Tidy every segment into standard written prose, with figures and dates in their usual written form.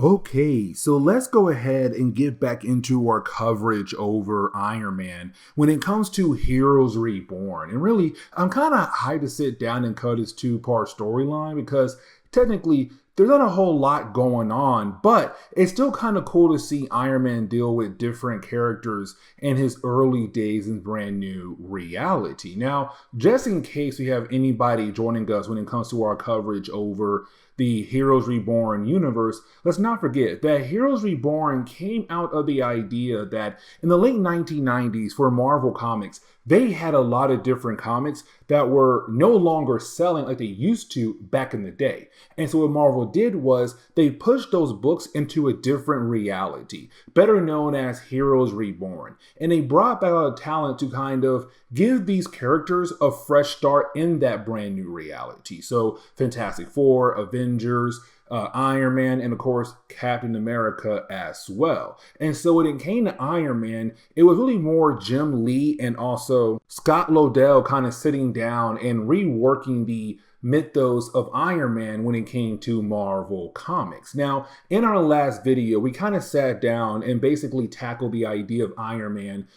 Okay, so let's go ahead and get back into our coverage over Iron Man when it comes to Heroes Reborn. And really, I'm kind of hyped to sit down and cut this two-part storyline because technically there's not a whole lot going on, but it's still kind of cool to see Iron Man deal with different characters in his early days in brand new reality. Now, just in case we have anybody joining us when it comes to our coverage over the Heroes Reborn universe, let's not forget that Heroes Reborn came out of the idea that in the late 1990s for Marvel Comics, they had a lot of different comics that were no longer selling like they used to back in the day. And so what Marvel did was they pushed those books into a different reality, better known as Heroes Reborn. And they brought back a lot of talent to kind of give these characters a fresh start in that brand new reality. So Fantastic Four, Avengers, Iron Man, and of course Captain America as well. And so when it came to Iron Man, it was really more Jim Lee and also Scott Lobdell kind of sitting down and reworking the mythos of Iron Man when it came to Marvel Comics. Now, in our last video, we kind of sat down and basically tackled the idea of Iron Man,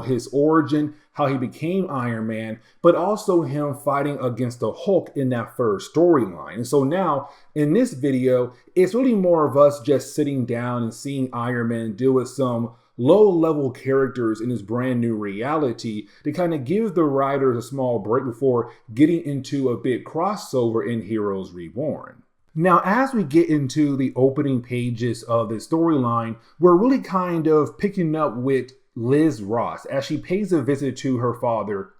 his origin, how he became Iron Man, but also him fighting against the Hulk in that first storyline. And so now, in this video, it's really more of us just sitting down and seeing Iron Man deal with some low-level characters in this brand new reality to kind of give the writers a small break before getting into a big crossover in Heroes Reborn. Now, as we get into the opening pages of the storyline, we're really kind of picking up with Liz Ross as she pays a visit to her father,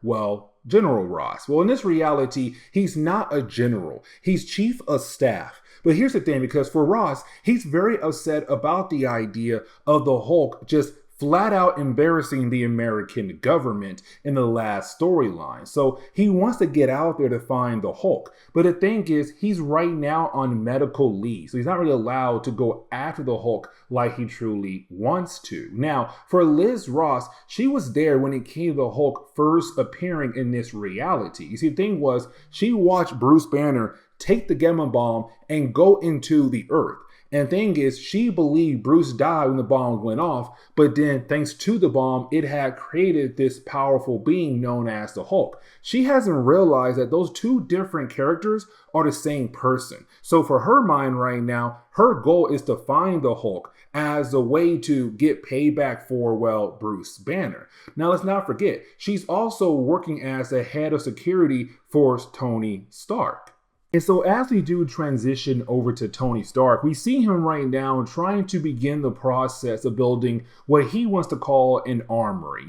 General Ross. Well, in this reality, he's not a general. He's chief of staff. But here's the thing, because for Ross, he's very upset about the idea of the Hulk just flat out embarrassing the American government in the last storyline. So he wants to get out there to find the Hulk. But the thing is, he's right now on medical leave. So he's not really allowed to go after the Hulk like he truly wants to. Now, for Liz Ross, she was there when it came to the Hulk first appearing in this reality. You see, the thing was, she watched Bruce Banner take the gamma bomb and go into the earth. And the thing is, she believed Bruce died when the bomb went off, but then thanks to the bomb, it had created this powerful being known as the Hulk. She hasn't realized that those two different characters are the same person. So for her mind right now, her goal is to find the Hulk as a way to get payback for, Bruce Banner. Now, let's not forget, she's also working as the head of security for Tony Stark. And so as we do transition over to Tony Stark, we see him right now trying to begin the process of building what he wants to call an armory,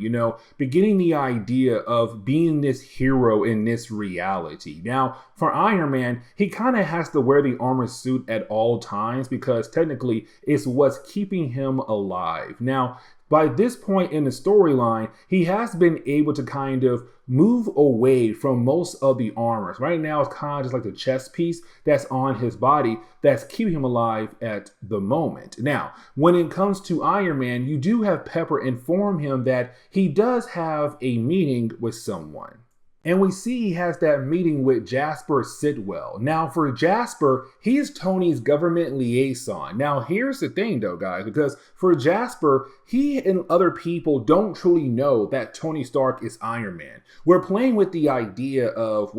beginning the idea of being this hero in this reality. Now, for Iron Man, he kind of has to wear the armor suit at all times because technically it's what's keeping him alive. Now, by this point in the storyline, he has been able to kind of move away from most of the armors. Right now, it's kind of just like the chest piece that's on his body that's keeping him alive at the moment. Now, when it comes to Iron Man, you do have Pepper inform him that he does have a meeting with someone. And we see he has that meeting with Jasper Sitwell. Now, for Jasper, he is Tony's government liaison. Now, here's the thing, though, guys, because for Jasper, he and other people don't truly know that Tony Stark is Iron Man. We're playing with the idea of,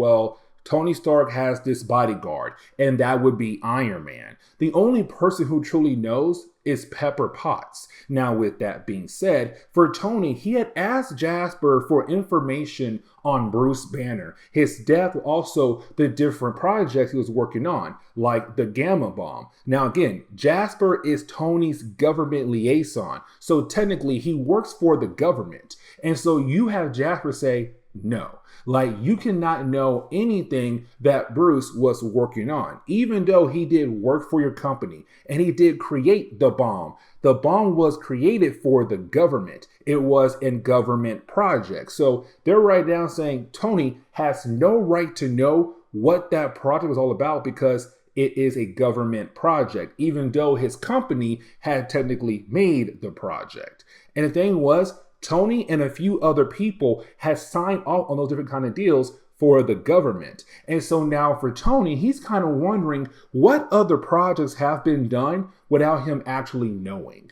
Tony Stark has this bodyguard, and that would be Iron Man. The only person who truly knows is Pepper Potts. Now, with that being said, for Tony, he had asked Jasper for information on Bruce Banner, his death, also the different projects he was working on, like the gamma bomb. Now, again, Jasper is Tony's government liaison, so technically he works for the government. And so you have Jasper say, no. You cannot know anything that Bruce was working on, even though he did work for your company and he did create the bomb. The bomb was created for the government. It was a government project. So they're right now saying Tony has no right to know what that project was all about because it is a government project, even though his company had technically made the project. And the thing was, Tony and a few other people had signed off on those different kind of deals for the government. And so now for Tony, he's kind of wondering what other projects have been done without him actually knowing.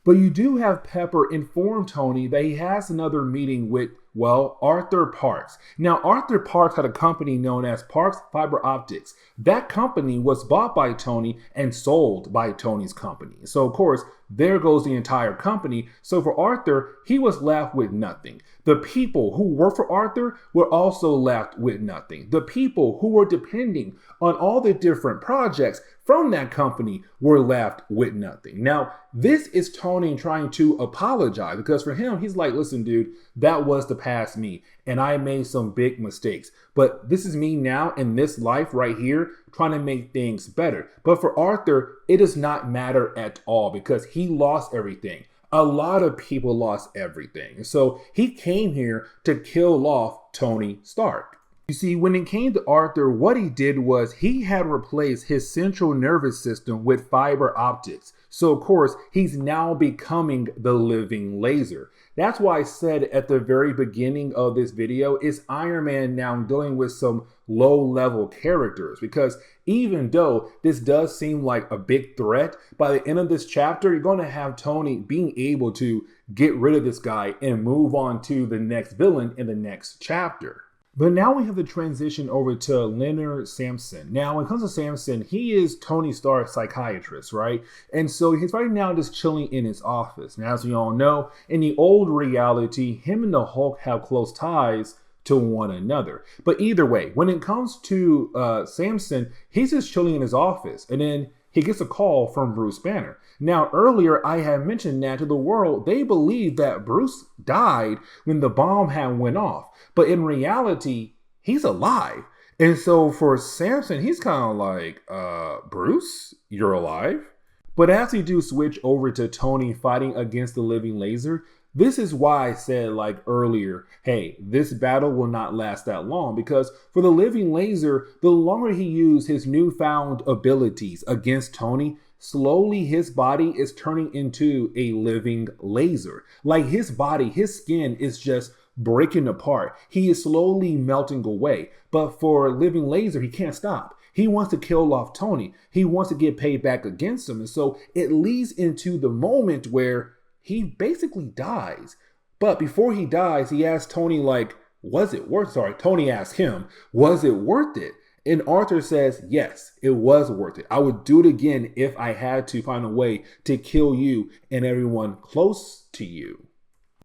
But you do have Pepper inform Tony that he has another meeting with, well, Arthur Parks. Now, Arthur Parks had a company known as Parks Fiber Optics. That company was bought by Tony and sold by Tony's company. So, of course, there goes the entire company. So for Arthur, he was left with nothing. The people who worked for Arthur were also left with nothing. The people who were depending on all the different projects from that company were left with nothing. Now, this is Tony trying to apologize because for him, he's like, listen, dude, that was the past me and I made some big mistakes. But this is me now in this life right here trying to make things better. But for Arthur, it does not matter at all because he lost everything. A lot of people lost everything. So he came here to kill off Tony Stark. You see, when it came to Arthur, what he did was he had replaced his central nervous system with fiber optics. So, of course, he's now becoming the living laser. That's why I said at the very beginning of this video, is Iron Man now dealing with some low-level characters? Because even though this does seem like a big threat, by the end of this chapter, you're going to have Tony being able to get rid of this guy and move on to the next villain in the next chapter. But now we have the transition over to Leonard Samson. Now, when it comes to Samson, he is Tony Stark's psychiatrist, right? And so he's right now just chilling in his office. And as we all know, in the old reality, him and the Hulk have close ties to one another. But either way, when it comes to Samson, he's just chilling in his office. And then he gets a call from Bruce Banner. Now, earlier I had mentioned that to the world, they believe that Bruce died when the bomb had went off. But in reality, he's alive. And so for Samson, he's kind of like, Bruce, you're alive? But as we do switch over to Tony fighting against the living laser, this is why I said like earlier, hey, this battle will not last that long because for the living laser, the longer he used his newfound abilities against Tony, slowly his body is turning into a living laser. Like his body, his skin is just breaking apart. He is slowly melting away. But for living laser, he can't stop. He wants to kill off Tony. He wants to get paid back against him. And so it leads into the moment where he basically dies. But before he dies, he asks Tony, like, Tony asks him, was it worth it? And Arthur says, yes, it was worth it. I would do it again if I had to find a way to kill you and everyone close to you.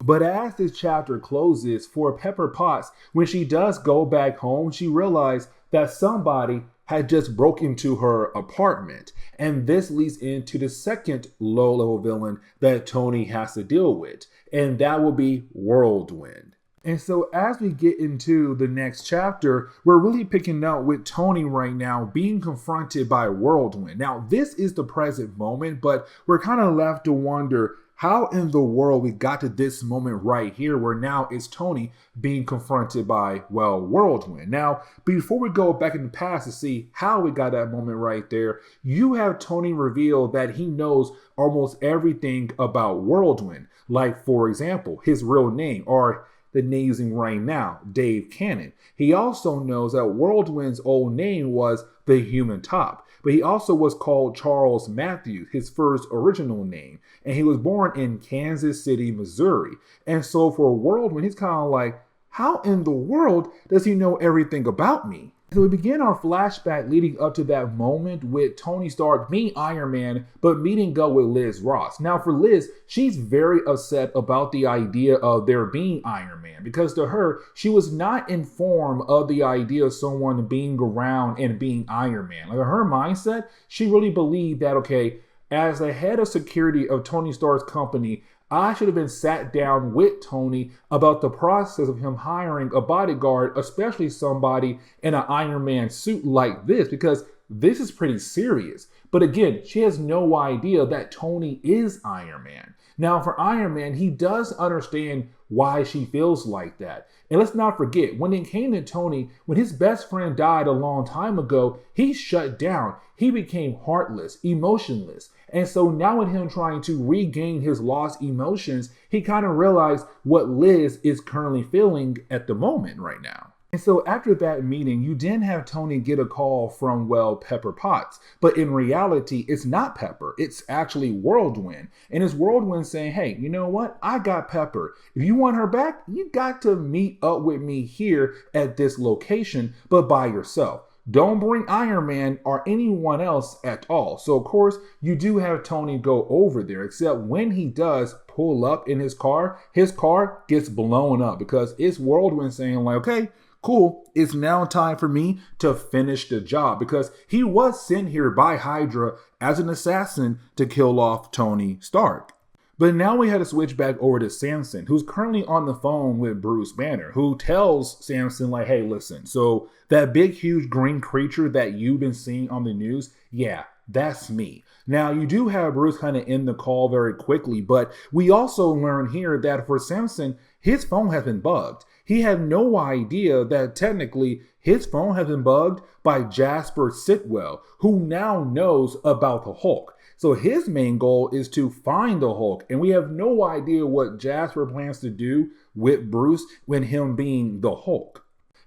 But as this chapter closes for Pepper Potts, when she does go back home, she realized that somebody had just broken into her apartment. And this leads into the second low-level villain that Tony has to deal with. And that will be Whirlwind. And so as we get into the next chapter, we're really picking up with Tony right now being confronted by Whirlwind. Now, this is the present moment, but we're kind of left to wonder how in the world we got to this moment right here where now it's Tony being confronted by, well, Whirlwind. Now, before we go back in the past to see how we got that moment right there, you have Tony reveal that he knows almost everything about Whirlwind. Like, for example, his real name, or the name using right now, Dave Cannon. He also knows that Whirlwind's old name was the Human Top, but he also was called Charles Matthews, his first original name, and he was born in Kansas City, Missouri. And so for Whirlwind, he's kind of like, how in the world does he know everything about me? So we begin our flashback leading up to that moment with Tony Stark being Iron Man, but meeting up with Liz Ross. Now for Liz, she's very upset about the idea of there being Iron Man, because to her, she was not informed of the idea of someone being around and being Iron Man. Like in her mindset, she really believed that, okay, as the head of security of Tony Stark's company, I should have been sat down with Tony about the process of him hiring a bodyguard, especially somebody in an Iron Man suit like this, because this is pretty serious. But again, she has no idea that Tony is Iron Man. Now, for Iron Man, he does understand why she feels like that. And let's not forget, when it came to Tony, when his best friend died a long time ago, he shut down. He became heartless, emotionless. And so now with him trying to regain his lost emotions, he kind of realized what Liz is currently feeling at the moment right now. And so after that meeting, you then have Tony get a call from, well, Pepper Potts. But in reality, it's not Pepper. It's actually Whirlwind. And it's Whirlwind saying, hey, you know what? I got Pepper. If you want her back, you got to meet up with me here at this location, but by yourself. Don't bring Iron Man or anyone else at all. So, of course, you do have Tony go over there, except when he does pull up in his car gets blown up because it's Whirlwind saying, like, okay, cool, it's now time for me to finish the job because he was sent here by Hydra as an assassin to kill off Tony Stark. But now we had to switch back over to Samson, who's currently on the phone with Bruce Banner, who tells Samson, like, hey, listen, so that big, huge green creature that you've been seeing on the news, yeah, that's me. Now, you do have Bruce kind of end the call very quickly, but we also learn here that for Samson, his phone has been bugged. He had no idea that technically his phone has been bugged by Jasper Sitwell, who now knows about the Hulk. So his main goal is to find the Hulk, and we have no idea what Jasper plans to do with Bruce when him being the Hulk.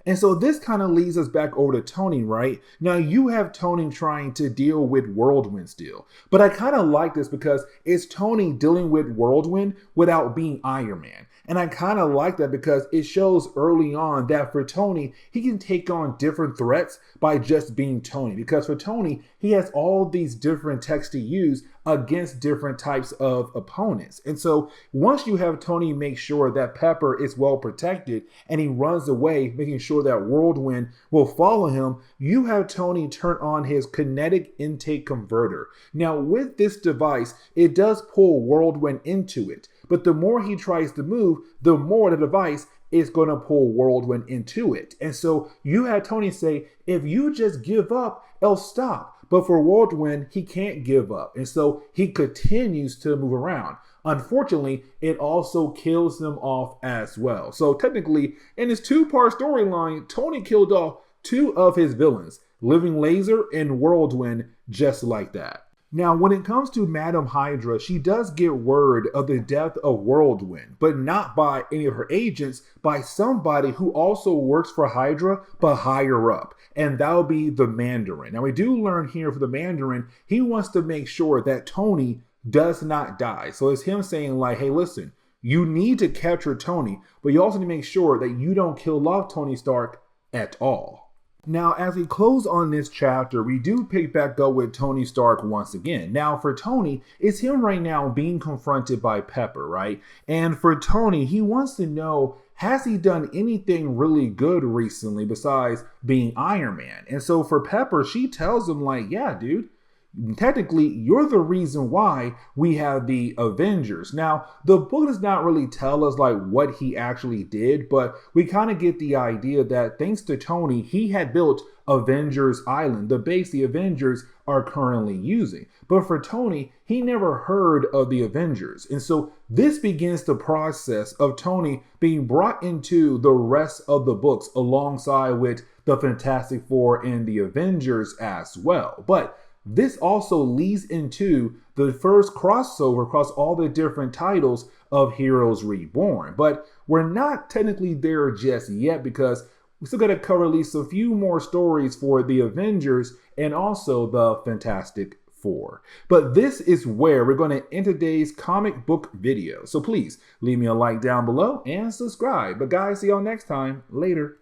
And so this kind of leads us back over to Tony, right? Now you have Tony trying to deal with Whirlwind still. But I kind of like this because it's Tony dealing with Whirlwind without being Iron Man. And I kind of like that because it shows early on that for Tony, he can take on different threats by just being Tony. Because for Tony, he has all these different techs to use against different types of opponents. And so once you have Tony make sure that Pepper is well protected and he runs away, making sure that Whirlwind will follow him, you have Tony turn on his kinetic intake converter. Now with this device, it does pull Whirlwind into it. But the more he tries to move, the more the device is going to pull Whirlwind into it. And so you had Tony say, if you just give up, it'll stop. But for Whirlwind, he can't give up. And so he continues to move around. Unfortunately, it also kills them off as well. So technically, in his two-part storyline, Tony killed off two of his villains, Living Laser and Whirlwind, just like that. Now, when it comes to Madam Hydra, she does get word of the death of Whirlwind, but not by any of her agents, by somebody who also works for Hydra, but higher up, and that'll be the Mandarin. Now, we do learn here for the Mandarin, he wants to make sure that Tony does not die. So it's him saying like, hey, listen, you need to capture Tony, but you also need to make sure that you don't kill off Tony Stark at all. Now, as we close on this chapter, we do pick back up with Tony Stark once again. Now, for Tony, it's him right now being confronted by Pepper, right? And for Tony, he wants to know, has he done anything really good recently besides being Iron Man? And so for Pepper, she tells him like, yeah, dude, technically, you're the reason why we have the Avengers. Now, the book does not really tell us like what he actually did, but we kind of get the idea that thanks to Tony, he had built Avengers Island, the base the Avengers are currently using. But for Tony, he never heard of the Avengers. And so this begins the process of Tony being brought into the rest of the books alongside with the Fantastic Four and the Avengers as well. But this also leads into the first crossover across all the different titles of Heroes Reborn. But we're not technically there just yet because we still got to cover at least a few more stories for the Avengers and also the Fantastic Four. But this is where we're going to end today's comic book video. So please leave me a like down below and subscribe. But guys, see y'all next time. Later.